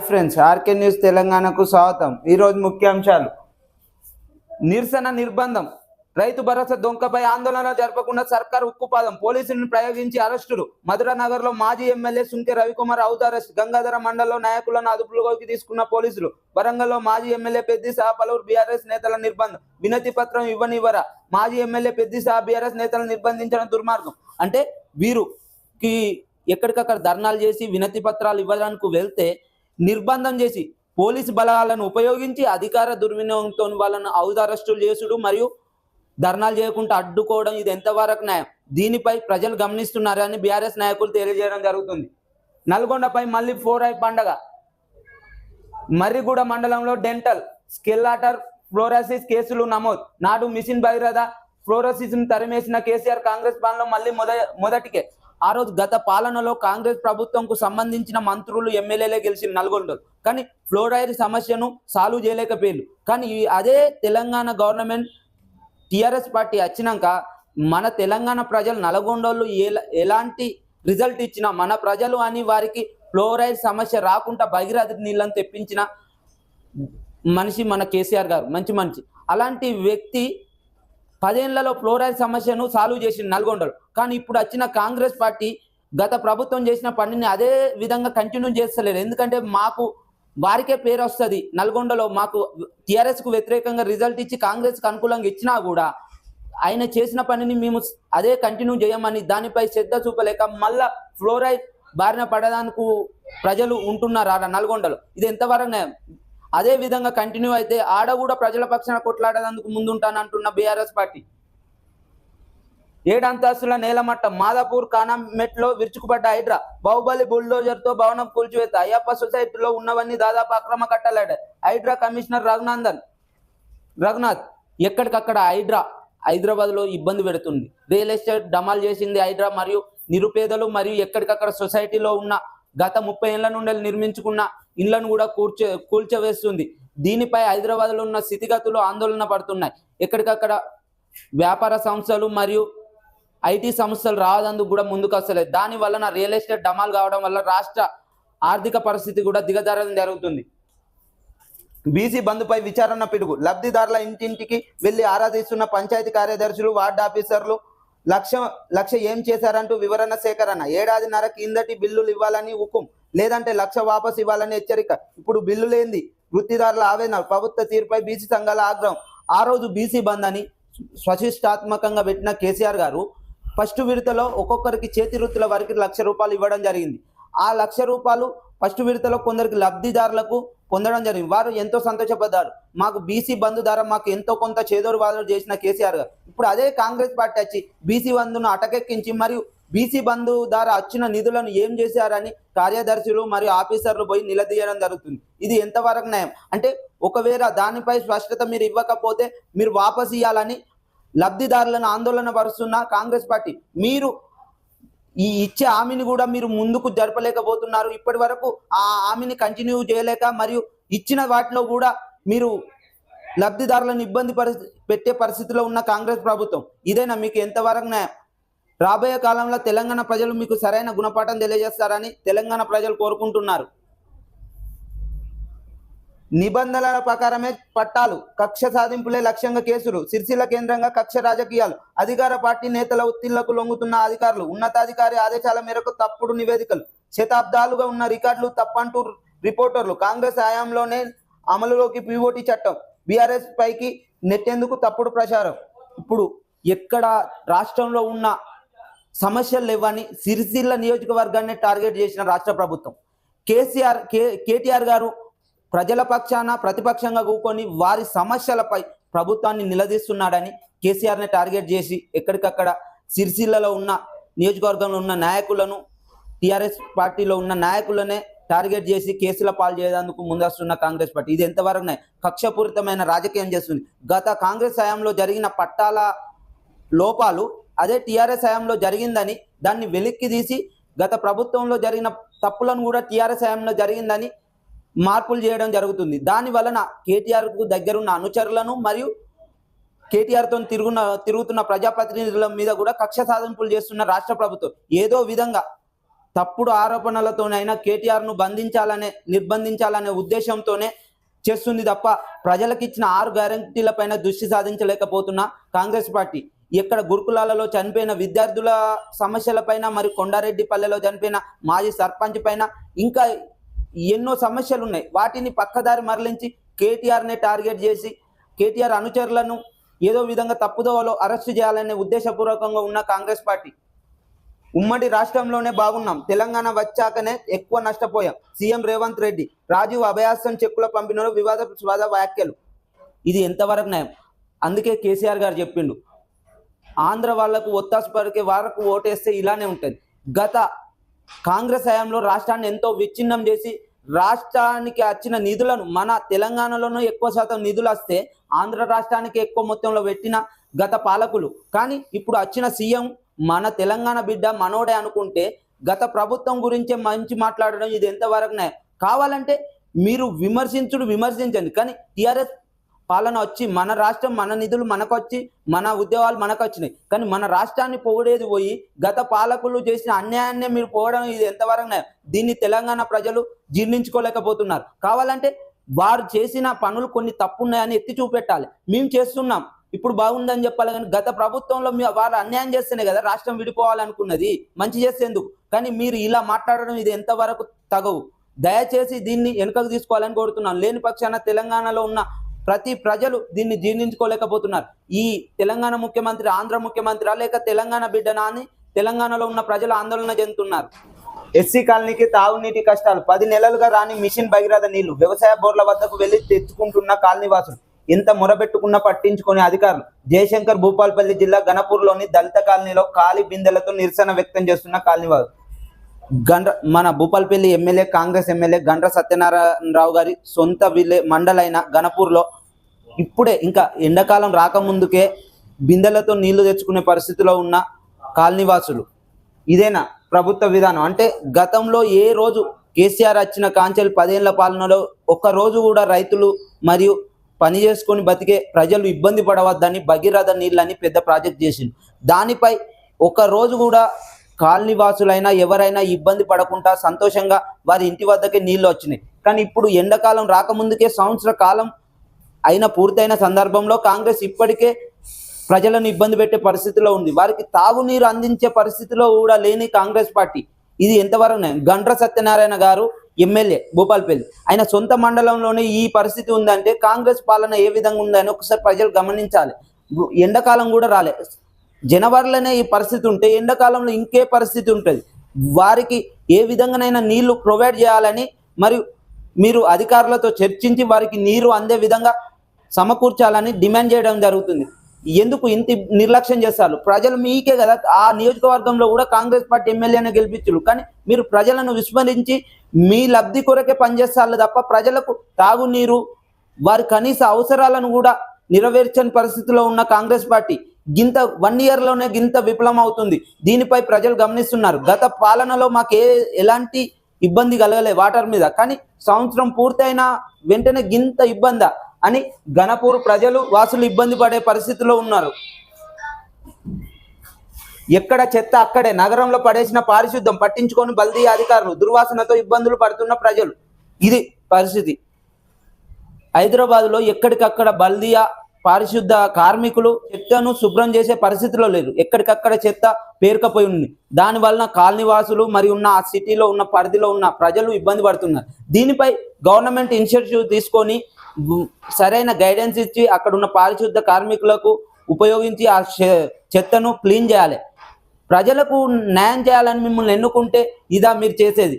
Friends, RK news తెలంగాణకు స్వాగతం. ఈరోజు ముఖ్యాంశాలు: నిరసన నిర్బంధం, రైతు భరోసా దొంగపై ఆందోళన జరపకుండా సర్కార్ ఉక్కుపాదం, పోలీసులను ప్రయోగించి అరెస్టులు. మధురానగర్ లో మాజీ ఎమ్మెల్యే సుంకె రవికుమార్ ఔద్ అరెస్ట్, గంగాధర మండలంలో నాయకులను అదుపులోకి తీసుకున్న పోలీసులు. వరంగల్లో మాజీ ఎమ్మెల్యే పెద్ది సహా పలువురు బీఆర్ఎస్ నేతల నిర్బంధం, వినతి పత్రం ఇవ్వనివ్వరా. మాజీ ఎమ్మెల్యే పెద్ది సహా బీఆర్ఎస్ నేతలను నిర్బంధించడం దుర్మార్గం. అంటే వీరుకి ఎక్కడికక్కడ ధర్నాలు చేసి వినతి పత్రాలు ఇవ్వడానికి వెళ్తే నిర్బంధం చేసి పోలీసు బలాలను ఉపయోగించి అధికార దుర్వినియోగంతో వాళ్ళను ఔద్ అరెస్టులు చేసుడు మరియు ధర్నాలు చేయకుండా అడ్డుకోవడం, ఇది ఎంతవరకు న్యాయం? దీనిపై ప్రజలు గమనిస్తున్నారని బీఆర్ఎస్ నాయకులు తెలియజేయడం జరుగుతుంది. నల్గొండపై మళ్ళీ 4I పండగ. మర్రిగూడ మండలంలో డెంటల్ స్కెల్లాటర్ ఫ్లోరోసిస్ కేసులు నమోదు. నాడు మిషన్ భగీరథ ఫ్లోరోసిస్ తరిమేసిన కేసీఆర్ కాంగ్రెస్ పాలనలో మళ్ళీ మొదటికే. ఆ రోజు గత పాలనలో కాంగ్రెస్ ప్రభుత్వంకు సంబంధించిన మంత్రులు ఎమ్మెల్యేలే గెలిచిన నల్గొండలో, కానీ ఫ్లోరైడ్ సమస్యను సాల్వ్ చేయలేకపోయారు. కానీ అదే తెలంగాణ గవర్నమెంట్ టీఆర్ఎస్ పార్టీ వచ్చినాక మన తెలంగాణ ప్రజలు నల్గొండలో ఎలాంటి రిజల్ట్ ఇచ్చినా మన ప్రజలు అని వారికి ఫ్లోరైడ్ సమస్య రాకుండా భగీరథ నీళ్ళని తెప్పించిన మనిషి మన కేసీఆర్ గారు. మంచి మనిషి. అలాంటి వ్యక్తి 10 ఏళ్లలో ఫ్లోరైడ్ సమస్యను సాల్వ్ చేసింది నల్గొండలో. కానీ ఇప్పుడు వచ్చిన కాంగ్రెస్ పార్టీ గత ప్రభుత్వం చేసిన పనిని అదే విధంగా కంటిన్యూ చేస్తలేరు. ఎందుకంటే మాకు వారికే పేరు వస్తుంది నల్గొండలో. మాకు టీఆర్ఎస్కు వ్యతిరేకంగా రిజల్ట్ ఇచ్చి కాంగ్రెస్కి అనుకూలంగా ఇచ్చినా కూడా ఆయన చేసిన పనిని మేము అదే కంటిన్యూ చేయమని దానిపై శ్రద్ధ చూపలేక మళ్ళా ఫ్లోరైడ్ బారిన పడడానికి ప్రజలు ఉంటున్నారు ఆడ నల్గొండలో. ఇది ఎంతవరకు న్యాయం? అదే విధంగా కంటిన్యూ అయితే ఆడ కూడా ప్రజల పక్షాన కొట్లాడేందుకు ముందుంటానంటున్న బీఆర్ఎస్ పార్టీ. 7 అంతస్తుల నేలమట్టం, మాదాపూర్ కానామెట్లో విరుచుకుపడ్డ హైడ్రా. బాహుబలి బుల్డోజర్తో భవనం కూల్చివేత. అయ్యప్ప సొసైటీలో ఉన్నవన్నీ దాదాపు అక్రమ కట్టలాడ. హైడ్రా కమిషనర్ రఘునాథ్ ఎక్కడికక్కడ హైడ్రా హైదరాబాద్లో ఇబ్బంది పెడుతుంది. రియల్ ఎస్టేట్ డమాల్ చేసింది హైడ్రా మరియు నిరుపేదలు మరియు ఎక్కడికక్కడ సొసైటీలో ఉన్న గత 30 ఏళ్ల నుండి నిర్మించుకున్న ఇళ్లను కూడా కూల్చవేస్తుంది. దీనిపై హైదరాబాద్లో ఉన్న స్థితిగతులు ఆందోళన పడుతున్నాయి. ఎక్కడికక్కడ వ్యాపార సంస్థలు మరియు ఐటీ సంస్థలు రావడానికి కూడా ముందుకు వస్తలేదు. దాని వలన రియల్ ఎస్టేట్ డమాల్ కావడం వల్ల రాష్ట్ర ఆర్థిక పరిస్థితి కూడా దిగజారడం జరుగుతుంది. బీసీ బంధుపై విచారణ పిడుగు. లబ్ధిదారుల ఇంటింటికి వెళ్లి ఆరాధిస్తున్న పంచాయతీ కార్యదర్శులు, వార్డు ఆఫీసర్లు. లక్ష ఏం చేశారంటూ వివరణ సేకరణ. ఏడాదిన్నర కిందటి బిల్లులు ఇవ్వాలని హుకుం, లేదంటే 1,00,000 వాపసు ఇవ్వాలని హెచ్చరిక. ఇప్పుడు బిల్లు లేనిది వృత్తిదారుల ఆవేదన. ప్రభుత్వ తీరుపై బీసీ సంఘాల ఆగ్రహం. ఆ రోజు బీసీ బంద్ అని స్వశిష్టాత్మకంగా పెట్టిన కేసీఆర్ గారు ఫస్ట్ విడతలో ఒక్కొక్కరికి చేతి వృత్తుల వరకు 1,00,000 రూపాయలు ఇవ్వడం జరిగింది. ఆ 1,00,000 రూపాయలు ఫస్ట్ విడతలో కొందరికి లబ్ధిదారులకు పొందడం జరిగింది. వారు ఎంతో సంతోషపడ్డారు. మాకు బీసీ బంధు ద్వారా మాకు ఎంతో కొంత చేదోడు వాదన చేసిన కేసీఆర్ గారు ఇప్పుడు అదే కాంగ్రెస్ పార్టీ వచ్చి బీసీ బంధును అటకెక్కించి మరియు బీసీ బంధు ద్వారా వచ్చిన నిధులను ఏం చేశారని కార్యదర్శులు మరియు ఆఫీసర్లు పోయి నిలదీయడం జరుగుతుంది. ఇది ఎంతవరకు న్యాయం? అంటే ఒకవేళ దానిపై స్పష్టత మీరు ఇవ్వకపోతే మీరు వాపసు ఇవ్వాలని లబ్ధిదారులను ఆందోళన పరుస్తున్న కాంగ్రెస్ పార్టీ, మీరు ఈ ఇచ్చే హామీని కూడా మీరు ముందుకు జరపలేకపోతున్నారు. ఇప్పటి వరకు ఆ హామీని కంటిన్యూ చేయలేక మరియు ఇచ్చిన వాటిలో కూడా మీరు లబ్ధిదారులను ఇబ్బంది పెట్టే పరిస్థితిలో ఉన్న కాంగ్రెస్ ప్రభుత్వం ఇదేనా మీకు ఎంతవరకు న్యాయం? రాబోయే కాలంలో తెలంగాణ ప్రజలు మీకు సరైన గుణపాఠం తెలియజేస్తారని తెలంగాణ ప్రజలు కోరుకుంటున్నారు. నిబంధనల ప్రకారమే పట్టాలు, కక్ష సాధింపులే లక్ష్యంగా కేసులు. సిరిసిల్ల కేంద్రంగా కక్ష రాజకీయాలు. అధికార పార్టీ నేతల ఒత్తిళ్లకు లొంగుతున్న అధికారులు. ఉన్నతాధికారి ఆదేశాల మేరకు తప్పుడు నివేదికలు. శతాబ్దాలుగా ఉన్న రికార్డులు తప్పంటూ రిపోర్టర్లు. కాంగ్రెస్ హయాంలోనే అమలులోకి పీఓటీ చట్టం. బీఆర్ఎస్ పైకి నెట్టేందుకు తప్పుడు ప్రచారం. ఇప్పుడు ఎక్కడ రాష్ట్రంలో ఉన్న సమస్యలు లేవని సిరిసిల్ల నియోజకవర్గాన్ని టార్గెట్ చేసిన రాష్ట్ర ప్రభుత్వం. కేటీఆర్ గారు ప్రజల పక్షాన ప్రతిపక్షంగా కూకొని వారి సమస్యలపై ప్రభుత్వాన్ని నిలదీస్తున్నాడని కేసీఆర్ని టార్గెట్ చేసి ఎక్కడికక్కడ సిరిసిల్లలో ఉన్న నియోజకవర్గంలో ఉన్న నాయకులను, టీఆర్ఎస్ పార్టీలో ఉన్న నాయకులనే టార్గెట్ చేసి కేసుల పాలు చేయడానికి ముందొస్తున్న కాంగ్రెస్ పార్టీ ఇది ఎంతవరకు కక్షపూరితమైన రాజకీయం చేస్తుంది. గత కాంగ్రెస్ హయాంలో జరిగిన పట్టాల లోపాలు అదే టీఆర్ఎస్ హయాంలో జరిగిందని దాన్ని వెలిక్కి తీసి గత ప్రభుత్వంలో జరిగిన తప్పులను కూడా టీఆర్ఎస్ హయాంలో జరిగిందని మార్పులు చేయడం జరుగుతుంది. దాని వలన కేటీఆర్కు దగ్గరున్న అనుచరులను మరియు కేటీఆర్తో తిరుగుతున్న ప్రజాప్రతినిధుల మీద కూడా కక్ష సాధింపులు చేస్తున్న రాష్ట్ర ప్రభుత్వం ఏదో విధంగా తప్పుడు ఆరోపణలతోనైనా కేటీఆర్ను నిర్బంధించాలనే ఉద్దేశంతోనే చేస్తుంది తప్ప ప్రజలకు ఇచ్చిన 6 గ్యారంటీలపైన దృష్టి సాధించలేకపోతున్న కాంగ్రెస్ పార్టీ ఇక్కడ గురుకులాలలో చనిపోయిన విద్యార్థుల సమస్యలపైన, మరి కొండారెడ్డిపల్లెలో చనిపోయిన మాజీ సర్పంచ్ పైన ఇంకా ఎన్నో సమస్యలు ఉన్నాయి. వాటిని పక్కదారి మరలించి కేటీఆర్ని టార్గెట్ చేసి కేటీఆర్ అనుచరులను ఏదో విధంగా తప్పుదోవలో అరెస్టు చేయాలనే ఉద్దేశపూర్వకంగా ఉన్న కాంగ్రెస్ పార్టీ ఉమ్మడి రాష్ట్రంలోనే బాగున్నాం, తెలంగాణ వచ్చాకనే ఎక్కువ నష్టపోయాం. సీఎం రేవంత్ రెడ్డి రాజీవ్ అభయాసం చెక్కుల పంపిణీలో వివాదాస్పద వ్యాఖ్యలు. ఇది ఎంతవరకు న్యాయం? అందుకే కేసీఆర్ గారు చెప్పిండు, ఆంధ్ర వాళ్లకు ఒత్తాసు పలికే వారికి ఓటేస్తే ఇలానే ఉంటుంది. గత కాంగ్రెస్ హయాంలో రాష్ట్రాన్ని ఎంతో విచ్ఛిన్నం చేసి రాష్ట్రానికి వచ్చిన నిధులను మన తెలంగాణలోనూ ఎక్కువ శాతం నిధులు వస్తే ఆంధ్ర రాష్ట్రానికి ఎక్కువ మొత్తంలో పెట్టిన గత పాలకులు. కానీ ఇప్పుడు వచ్చిన సీఎం మన తెలంగాణ బిడ్డ మనోడే అనుకుంటే గత ప్రభుత్వం గురించే మంచి మాట్లాడడం ఇది ఎంతవరకు న్యాయం? కావాలంటే మీరు విమర్శించండి, కానీ టీఆర్ఎస్ పాలన వచ్చి మన రాష్ట్రం మన నిధులు మనకు వచ్చి మన ఉద్యోగాలు మనకు వచ్చినాయి, కానీ మన రాష్ట్రాన్ని పొగిడేది పోయి గత పాలకులు చేసిన అన్యాయాన్నే మీరు పోవడం ఇది ఎంతవరకు న్యాయం? దీన్ని తెలంగాణ ప్రజలు జీర్ణించుకోలేకపోతున్నారు. కావాలంటే వారు చేసిన పనులు కొన్ని తప్పున్నాయని ఎత్తి చూపెట్టాలి. మేము చేస్తున్నాం, ఇప్పుడు బాగుందని చెప్పాలి, కానీ గత ప్రభుత్వంలో వారు అన్యాయం చేస్తేనే కదా రాష్ట్రం విడిపోవాలనుకున్నది, మంచి చేసేందుకు. కానీ మీరు ఇలా మాట్లాడడం ఇది ఎంతవరకు తగవు? దయచేసి దీన్ని వెనుకకు తీసుకోవాలని కోరుతున్నాను. లేని పక్షాన తెలంగాణలో ఉన్న ప్రతి ప్రజలు దీన్ని జీర్ణించుకోలేకపోతున్నారు. ఈ తెలంగాణ ముఖ్యమంత్రి ఆంధ్ర ముఖ్యమంత్రి లేక తెలంగాణ బిడ్డనా అని తెలంగాణలో ఉన్న ప్రజలు ఆందోళన చెందుతున్నారు. ఎస్సీ కాలనీకి తాగునీటి కష్టాలు, 10 నెలలుగా రాని మిషన్ భగీరథ నీళ్లు, వ్యవసాయ బోర్ల వద్దకు వెళ్లి తెచ్చుకుంటున్న కాలనీవాసులు ఎంత మొరబెట్టుకున్నా పట్టించుకునే అధికారులు. జయశంకర్ భూపాలపల్లి జిల్లా గణపూర్లోని దళిత కాలనీలో ఖాళీ బిందెలతో నిరసన వ్యక్తం చేస్తున్న కాలనీవాసులు. మన భూపాలపల్లి ఎమ్మెల్యే కాంగ్రెస్ ఎమ్మెల్యే గండ్ర సత్యనారాయణరావు గారి సొంత మండలైన గణపూర్లో ఇప్పుడే ఇంకా ఎండాకాలం రాకముందుకే బిందెలతో నీళ్లు తెచ్చుకునే పరిస్థితిలో ఉన్న కాలనీవాసులు. ఇదేనా ప్రభుత్వ విధానం? అంటే గతంలో ఏ రోజు కేసీఆర్ వచ్చిన కాంచెలు 10 ఏళ్ల పాలనలో ఒక్క రోజు కూడా రైతులు మరియు పని చేసుకొని బతికే ప్రజలు ఇబ్బంది పడవద్దని భగీరథ నీళ్ళని పెద్ద ప్రాజెక్ట్ చేసింది. దానిపై ఒక రోజు కూడా కాలనీవాసులైనా ఎవరైనా ఇబ్బంది పడకుండా సంతోషంగా వారి ఇంటి వద్దకే నీళ్లు వచ్చినాయి. కానీ ఇప్పుడు ఎండాకాలం రాకముందుకే సంవత్సర కాలం పూర్తయిన సందర్భంలో కాంగ్రెస్ ఇప్పటికే ప్రజలను ఇబ్బంది పెట్టే పరిస్థితిలో ఉంది. వారికి తాగునీరు అందించే పరిస్థితిలో కూడా లేని కాంగ్రెస్ పార్టీ ఇది ఎంతవరకు? గండ్ర సత్యనారాయణ గారు ఎమ్మెల్యే భూపాలపల్లి, ఆయన సొంత మండలంలోనే ఈ పరిస్థితి ఉందంటే కాంగ్రెస్ పాలన ఏ విధంగా ఉందని ఒకసారి ప్రజలు గమనించాలి. ఎండాకాలం కూడా రాలే, జనవరిలోనే ఈ పరిస్థితి ఉంటే ఎండాకాలంలో ఇంకే పరిస్థితి ఉంటుంది. వారికి ఏ విధంగానైనా నీళ్లు ప్రొవైడ్ చేయాలని మరియు మీరు అధికారులతో చర్చించి వారికి నీరు అందే విధంగా సమకూర్చాలని డిమాండ్ చేయడం జరుగుతుంది. ఎందుకు ఇంత నిర్లక్ష్యం చేస్తారు? ప్రజలు మీకే కదా ఆ నియోజకవర్గంలో కూడా కాంగ్రెస్ పార్టీ ఎమ్మెల్యేనే గెలిపించారు, కానీ మీరు ప్రజలను విస్మరించి మీ లబ్ధి కొరకే పనిచేస్తారు తప్ప ప్రజలకు తాగునీరు వారి కనీస అవసరాలను కూడా నెరవేర్చని పరిస్థితిలో ఉన్న కాంగ్రెస్ పార్టీ గింత 1 ఇయర్లోనే గింత విఫలం అవుతుంది. దీనిపై ప్రజలు గమనిస్తున్నారు. గత పాలనలో మాకు ఎలాంటి ఇబ్బంది కలగలే వాటర్ మీద, కానీ సంవత్సరం పూర్తయిన వెంటనే గింత ఇబ్బందా అని గణపూర్ ప్రజలు వాసులు ఇబ్బంది పడే పరిస్థితిలో ఉన్నారు. ఎక్కడ చెత్త అక్కడే నగరంలో పడేసిన పారిశుద్ధం పట్టించుకొని బల్దీ అధికారులు, దుర్వాసనతో ఇబ్బందులు పడుతున్న ప్రజలు. ఇది పరిస్థితి. హైదరాబాద్లో ఎక్కడికక్కడ బల్దియా పారిశుద్ధ కార్మికులు చెత్తను శుభ్రం చేసే పరిస్థితిలో లేరు. ఎక్కడికక్కడ చెత్త పేరుకపోయి ఉంది. దానివలన కాలనీవాసులు మరియు ఉన్న ఆ సిటీలో ఉన్న పరిధిలో ఉన్న ప్రజలు ఇబ్బంది పడుతున్నారు. దీనిపై గవర్నమెంట్ ఇనిషియేటివ్ తీసుకొని సరైన గైడెన్స్ ఇచ్చి అక్కడ ఉన్న పారిశుద్ధ కార్మికులకు ఉపయోగించి ఆ చెత్తను క్లీన్ చేయాలి. ప్రజలకు న్యాయం చేయాలని మిమ్మల్ని ఎన్నుకుంటే ఇదా మీరు చేసేది?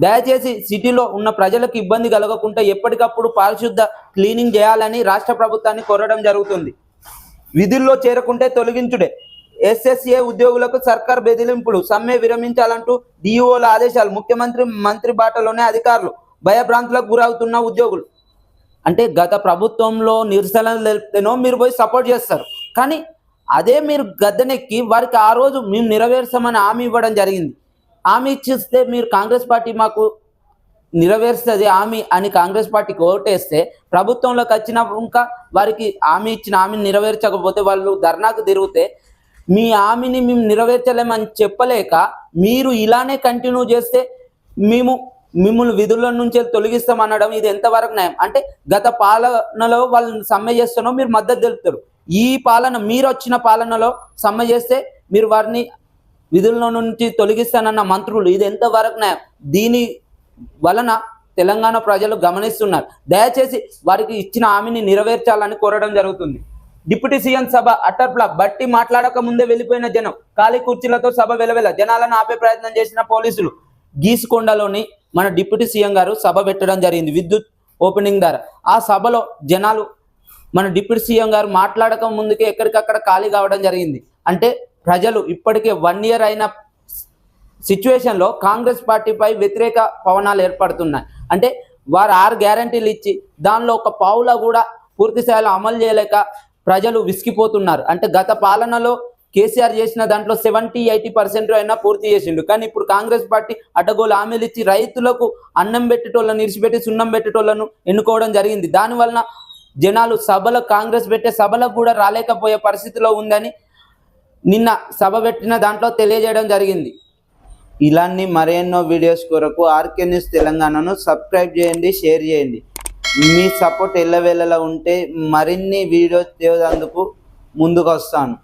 దయచేసి సిటీలో ఉన్న ప్రజలకు ఇబ్బంది కలగకుండా ఎప్పటికప్పుడు పారిశుద్ధ క్లీనింగ్ చేయాలని రాష్ట్ర ప్రభుత్వాన్ని కోరడం జరుగుతుంది. విధుల్లో చేరకుంటే తొలగించుడే. ఎస్ఎస్ఏ ఉద్యోగులకు సర్కార్ బెదిరింపులు, సమ్మె విరమించాలంటూ డిఓల ఆదేశాలు. మంత్రి బాటలోనే అధికారులు, భయభ్రాంతులకు గురవుతున్న ఉద్యోగులు. అంటే గత ప్రభుత్వంలో నిరసనలు తెలిపితేనో మీరు పోయి సపోర్ట్ చేస్తారు, కానీ అదే మీరు గద్దెనెక్కి వారికి ఆ రోజు మేము నెరవేర్చామని హామీ ఇవ్వడం జరిగింది. హామీ ఇచ్చిస్తే మీరు కాంగ్రెస్ పార్టీ మాకు నెరవేరుస్తుంది హామీ అని కాంగ్రెస్ పార్టీకి ఓటేస్తే ప్రభుత్వంలోకి వచ్చిన ఇంకా వారికి హామీ ఇచ్చిన హామీని నెరవేర్చకపోతే వాళ్ళు ధర్నాకు తిరిగితే మీ హామీని మేము నెరవేర్చలేమని చెప్పలేక మీరు ఇలానే కంటిన్యూ చేస్తే మేము మిమ్మల్ని విధుల నుంచి తొలగిస్తామనడం ఇది ఎంతవరకు న్యాయం? అంటే గత పాలనలో వాళ్ళు సమ్మె చేస్తున్నారో మీరు మద్దతు తెలుపుతారు, ఈ పాలన మీరు వచ్చిన పాలనలో సమ్మె చేస్తే మీరు వారిని విధుల నుంచి తొలగిస్తానన్న మంత్రులు, ఇది ఎంతవరకు న్యాయం? దీని వలన తెలంగాణ ప్రజలు గమనిస్తున్నారు. దయచేసి వారికి ఇచ్చిన హామీని నెరవేర్చాలని కోరడం జరుగుతుంది. డిప్యూటీ సీఎం సభ అటర్ ఫ్లాప్. బట్టి మాట్లాడక ముందే వెళ్ళిపోయిన జనం, ఖాళీ కుర్చీలతో సభ వెలవెల. జనాలను ఆపే ప్రయత్నం చేసిన పోలీసులు. గీసుకొండలోని మన డిప్యూటీ సీఎం గారు సభ పెట్టడం జరిగింది విద్యుత్ ఓపెనింగ్ ద్వారా. ఆ సభలో జనాలు మన డిప్యూటీ సీఎం గారు మాట్లాడక ముందుకే ఎక్కడికక్కడ ఖాళీ కావడం జరిగింది. అంటే ప్రజలు ఇప్పటికే 1 year అయిన సిచ్యువేషన్లో కాంగ్రెస్ పార్టీపై వ్యతిరేక పవనాలు ఏర్పడుతున్నాయి. అంటే వారు 6 గ్యారంటీలు ఇచ్చి దానిలో ఒక పావులా కూడా పూర్తి స్థాయిలో అమలు చేయలేక ప్రజలు విసిగిపోతున్నారు. అంటే గత పాలనలో కేసీఆర్ చేసిన దాంట్లో 70-80% అయినా పూర్తి చేసిండు. కానీ ఇప్పుడు కాంగ్రెస్ పార్టీ అడ్డగోలు హామీలు ఇచ్చి రైతులకు అన్నం పెట్టేటోళ్ళను ఇరిచిపెట్టి సున్నం పెట్టేటోళ్ళను ఎన్నుకోవడం జరిగింది. దానివలన జనాలు సభలో కాంగ్రెస్ పెట్టే సభలకు కూడా రాలేకపోయే పరిస్థితిలో ఉందని నిన్న సభ పెట్టిన దాంట్లో తెలియజేయడం జరిగింది. ఇలాంటి మరెన్నో వీడియోస్ కొరకు ఆర్కే న్యూస్ తెలంగాణను సబ్స్క్రైబ్ చేయండి, షేర్ చేయండి. మీ సపోర్ట్ ఎల్లవేళలా ఉంటే మరిన్ని వీడియోస్ చేసేందుకు ముందుకు వస్తాను.